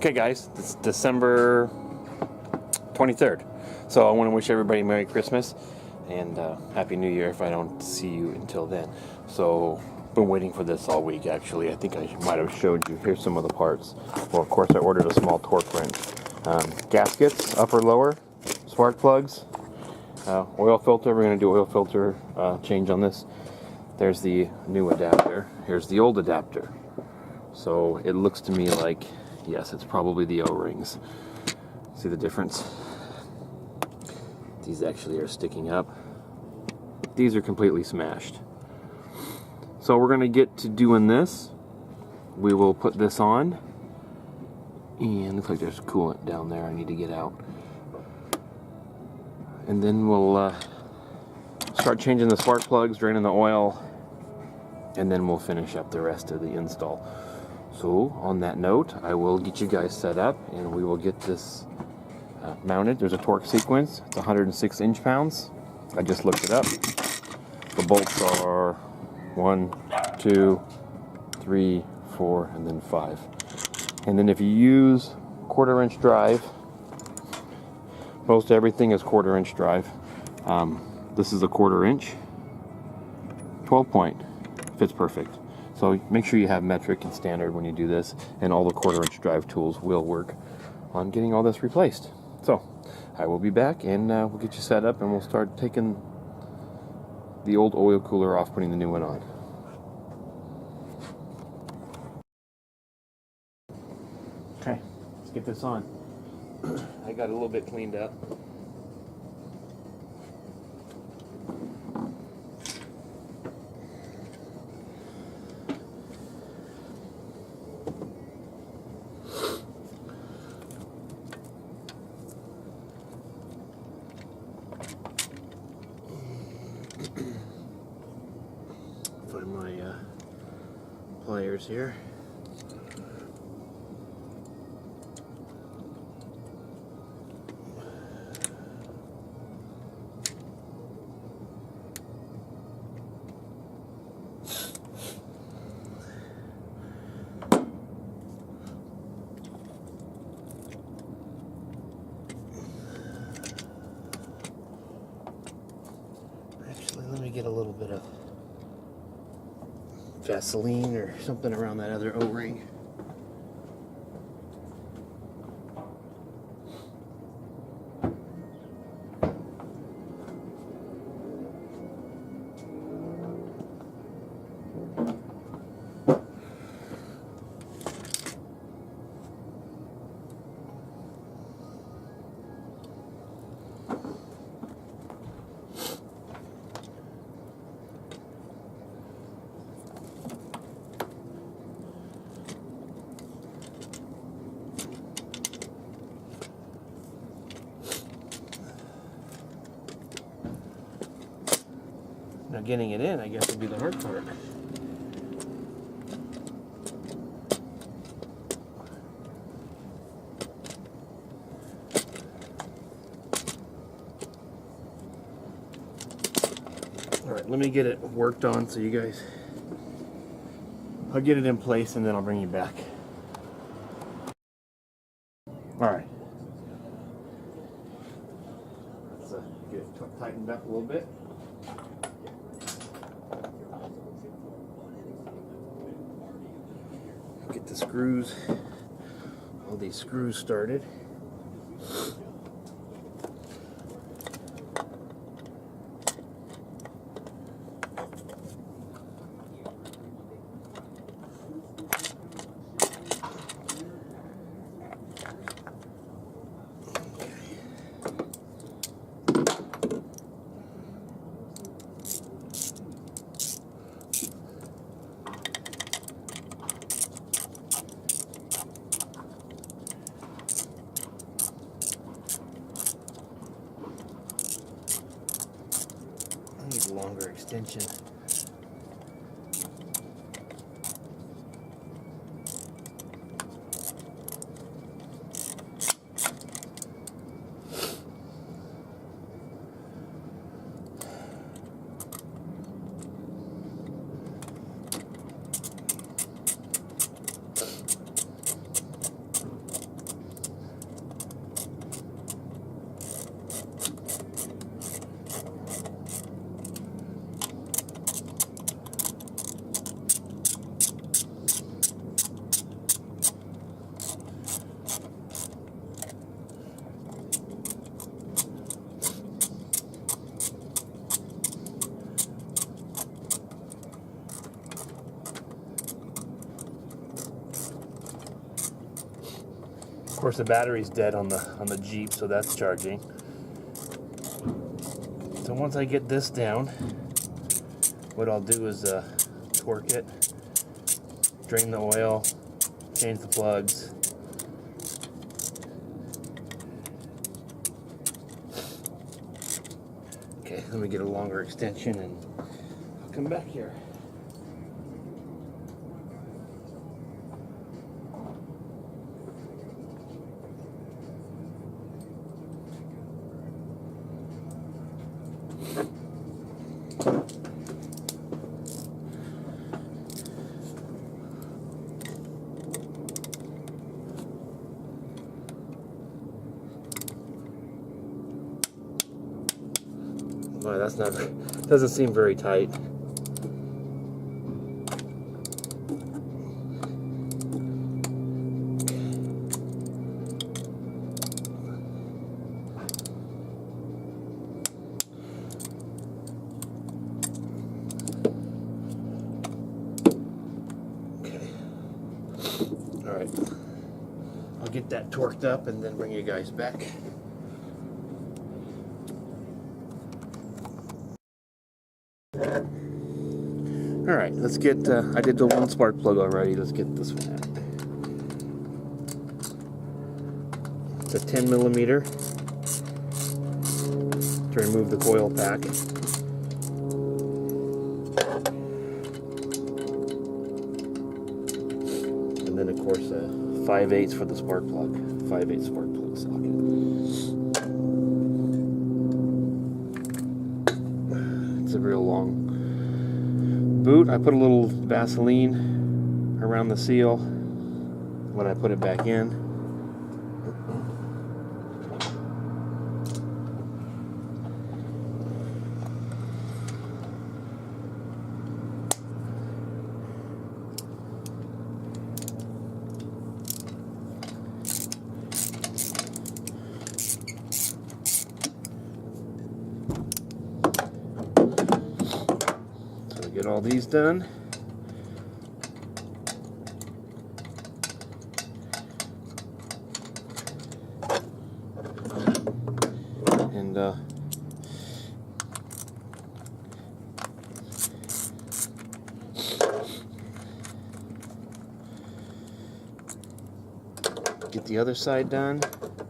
Okay guys, it's December 23rd. So I want to wish everybody Merry Christmas and Happy New Year if I don't see you until then. So been waiting for this all week actually. I think I might have showed you. Here's some of the parts. Well, of course I ordered a small torque wrench. Gaskets, upper lower, spark plugs, oil filter. We're going to do oil filter change on this. There's the new adapter. Here's the old adapter. So it looks to me like, yes, it's probably the O-rings. See the difference? These actually are sticking up. These are completely smashed. So we're going to get to doing this. We will put this on. And looks like there's coolant down there I need to get out. And then we'll start changing the spark plugs, draining the oil, and then we'll finish up the rest of the install. So on that note, I will get you guys set up and we will get this mounted. There's a torque sequence. It's 106 inch-pounds. I just looked it up. The bolts are 1, 2, 3, 4, and then 5. And then if you use 1/4 inch drive, most everything is 1/4 inch drive. This is a 1/4 inch, 12 point, fits perfect. So make sure you have metric and standard when you do this, and all the 1/4 inch drive tools will work on getting all this replaced. So I will be back and we'll get you set up and we'll start taking the old oil cooler off, putting the new one on. Okay, let's get this on. I got a little bit cleaned up. Find my pliers here. Actually, let me get a little bit of Vaseline or something around that other O-ring. Now getting it in, I guess, would be the hard part. Alright, let me get it worked on so you guys... I'll get it in place and then I'll bring you back. Alright. Let's get it tightened up a little bit. Get the screws, all these screws started. Need a longer extension. course, the battery's dead on the Jeep, so that's charging. So once I get this down, what I'll do is torque it, drain the oil, change the plugs. Okay, let me get a longer extension and I'll come back here. Well, that's not, doesn't seem very tight. Okay. All right. I'll get that torqued up and then bring you guys back. All right, let's get, I did the one spark plug already. Let's get this one out. It's a 10 millimeter to remove the coil pack. And then of course a 5/8 for the spark plug. 5/8 spark plug socket. It's a real long boot. I put a little Vaseline around the seal when I put it back in. Get all these done. And get the other side done,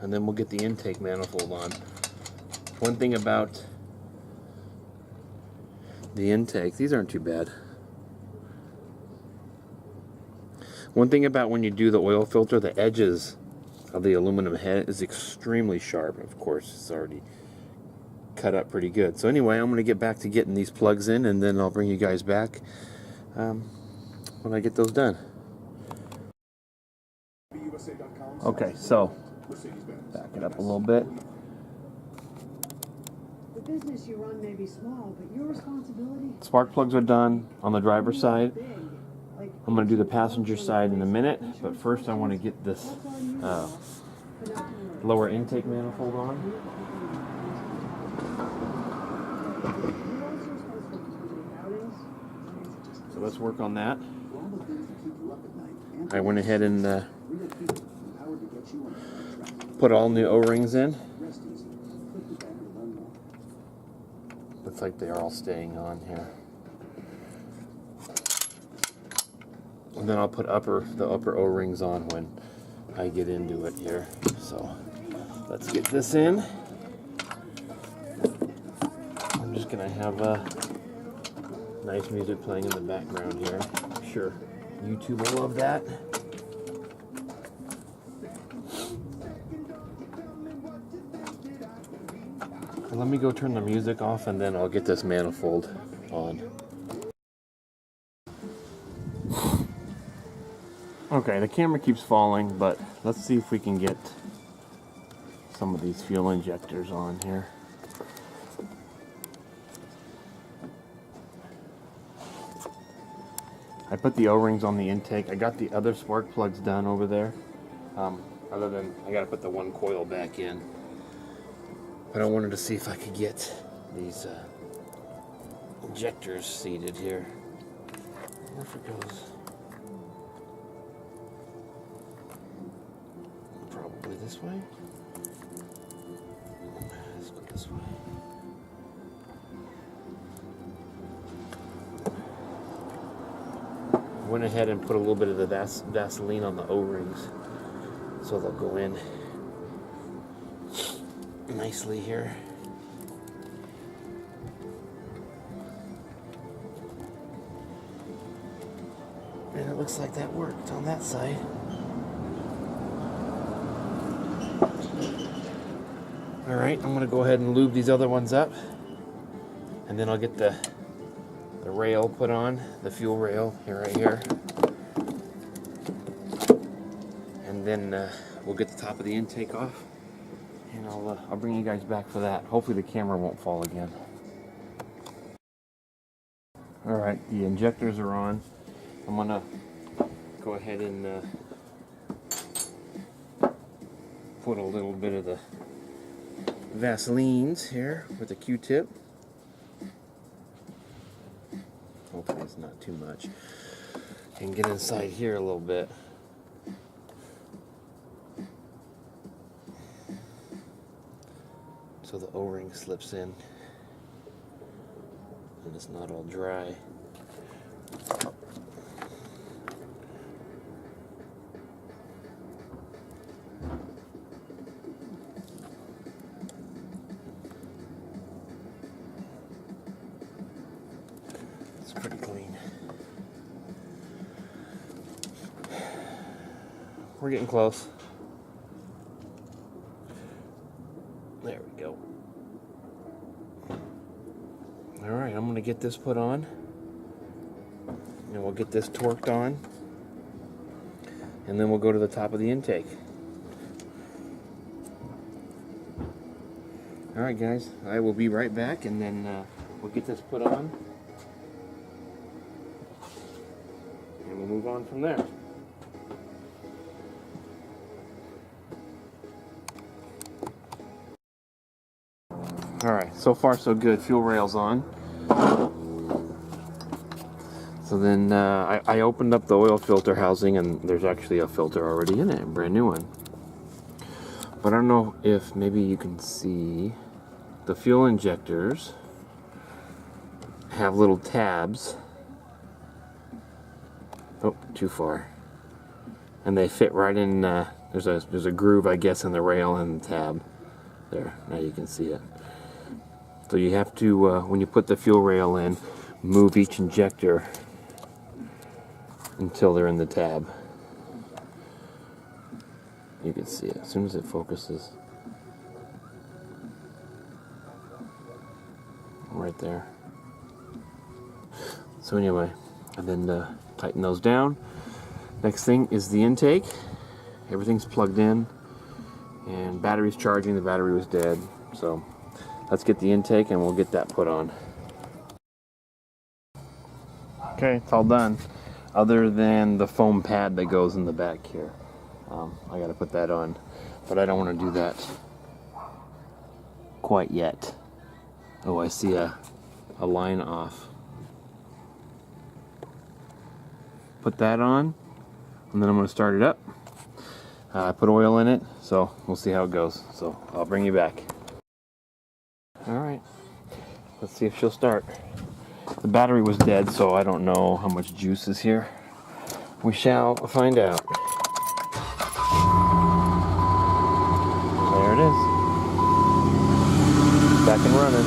and then we'll get the intake manifold on. One thing about the intake, these aren't too bad. One thing about when you do the oil filter, the edges of the aluminum head is extremely sharp. Of course, it's already cut up pretty good. So anyway, I'm going to get back to getting these plugs in, and then I'll bring you guys back when I get those done. Okay, so back it up a little bit. The business you run may be small, but your responsibility. Spark plugs are done on the driver's side. I'm going to do the passenger side in a minute, but first I want to get this lower intake manifold on. So let's work on that. I went ahead and put all new O-rings in. Looks like they are all staying on here. And then I'll put the upper O-rings on when I get into it here. So let's get this in. I'm just gonna have nice music playing in the background here. I'm sure YouTube will love that. Let me go turn the music off and then I'll get this manifold on. Okay, the camera keeps falling, but let's see if we can get some of these fuel injectors on here. I put the O-rings on the intake. I got the other spark plugs done over there. Other than I gotta put the one coil back in. But I wanted to see if I could get these injectors seated here. Where if it goes? Probably this way. Let's go this way. Went ahead and put a little bit of the Vaseline on the O-rings, so they'll go in nicely here. And it looks like that worked on that side. Alright, I'm going to go ahead and lube these other ones up. And then I'll get the rail put on, the fuel rail here, right here. And then we'll get the top of the intake off. And I'll bring you guys back for that. Hopefully the camera won't fall again. Alright, the injectors are on. I'm gonna go ahead and put a little bit of the Vaselines here with a Q-tip. Hopefully it's not too much. And get inside here a little bit. So the O-ring slips in and it's not all dry. It's pretty clean. We're getting close. There we go. Alright, I'm going to get this put on. And we'll get this torqued on. And then we'll go to the top of the intake. Alright guys, I will be right back and then we'll get this put on. And we'll move on from there. Alright, so far so good. Fuel rail's on. So then I opened up the oil filter housing and there's actually a filter already in it, a brand new one. But I don't know if maybe you can see the fuel injectors have little tabs. Oh, too far. And they fit right in, there's a groove I guess in the rail and the tab. There, now you can see it. So you have to, when you put the fuel rail in, move each injector until they're in the tab. You can see it as soon as it focuses. Right there. So anyway, and then tighten those down. Next thing is the intake. Everything's plugged in and battery's charging. The battery was dead. So let's get the intake and we'll get that put on. Okay, it's all done. Other than the foam pad that goes in the back here. I gotta put that on. But I don't want to do that quite yet. Oh, I see a line off. Put that on, and then I'm going to start it up. I put oil in it, so we'll see how it goes. So I'll bring you back. Alright, let's see if she'll start. The battery was dead, so I don't know how much juice is here. We shall find out. There it is. Back and running.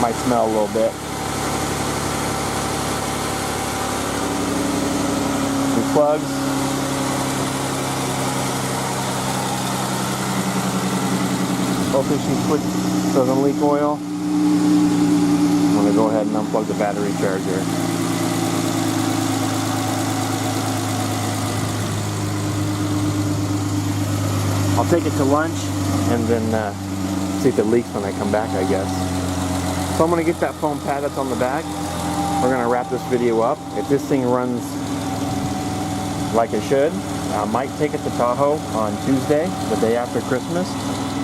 Might smell a little bit. New plugs. Hopefully she doesn't leak oil. I'm going to go ahead and unplug the battery charger. I'll take it to lunch and then see if it leaks when I come back, I guess. So I'm going to get that foam pad that's on the back. We're going to wrap this video up. If this thing runs like it should, I might take it to Tahoe on Tuesday, the day after Christmas.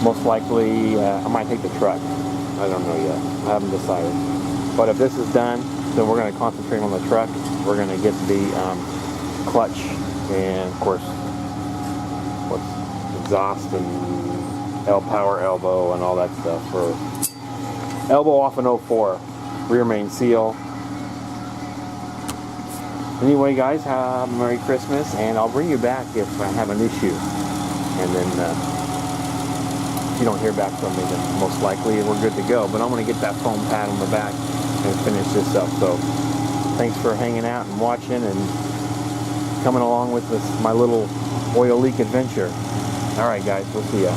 Most likely, I might take the truck. I don't know yet. I haven't decided. But if this is done, So we're going to concentrate on the truck. We're going to get the clutch and, of course, what's exhaust and power elbow and all that stuff for elbow off an 04, rear main seal. Anyway, guys, have a Merry Christmas, and I'll bring you back if I have an issue. And then if you don't hear back from me, then most likely we're good to go. But I'm going to get that foam pad on the back and finish this up. So thanks for hanging out and watching and coming along with this, my little oil leak adventure. All right, guys, we'll see ya.